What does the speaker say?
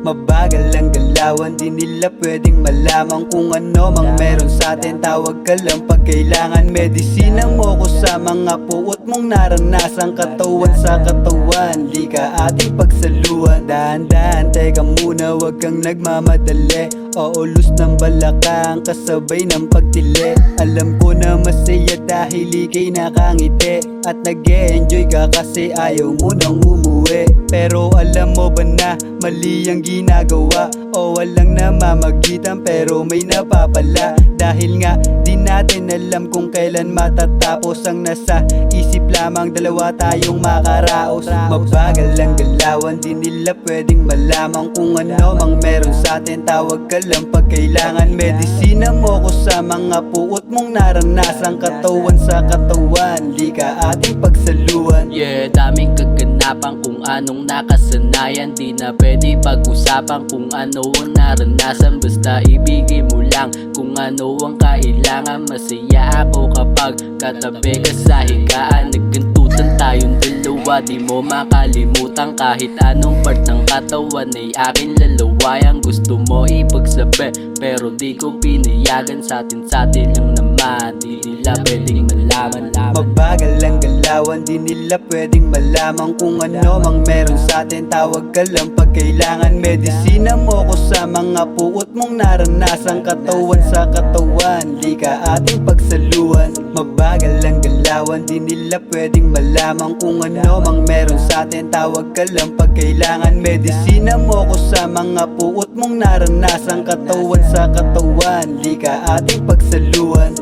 Mabagal ang galawan, di nila pwedeng malaman kung ano mang meron sa atin. Tawag ka lang pag kailangan. Medisina mo ko sa mga puot mong naranasan. Katawan sa katawan, di ka ating pagsaluhan. Dahan-dahan, teka muna, wag kang nagmamadali. Oulus ng balakang kasabay ng pagtili. Alam ko na masaya dahil ika'y nakangiti at nag-e-enjoy ka kasi ayaw mo nang umuwi. Pero alam mo ba na mali ang ginagawa? O walang namamagitan pero may napapala. Dahil nga di natin alam kung kailan matatapos. Ang nasa isip lamang, dalawa tayong makaraos. Mabagal ang galawan, di nila pwedeng malaman kung ano mang meron sa atin. Tawag ka lang pag kailangan. Medisina mo ko sa mga puot mong naranasan. Katawan sa katawan, di ka ating pagsaluhan. Yeah, daming kaganapan kung anong nakasanayan. Di na pwede pag-usapan kung ano ang naranasan. Basta ibigay mo lang kung ano ang kailangan. Masaya ako kapag katabi ka sa higaan. Nagkantutan tayong dalawa, di mo makalimutan. Kahit anong part ng katawan ay akin lalawayan. Gusto mo ipagsabi pero di ko pinayagan. Satin lang naman, di nila pwedeng malaman. Mabagal ang galawan, di nila pwedeng malaman kung ano mang meron sa atin. Tawag ka lang pag kailangan. Medisina mo ko sa mga puot mong naranasan. Katawan sa katawan, di ka ating pagsaluhan. Mabagal ang galawan, di nila pwedeng malaman kung ano mang meron sa atin. Tawag ka lang pag kailangan. Medisina mo ko sa mga puot mong naranasan. Katawan sa katawan, di ka ating pagsaluhan.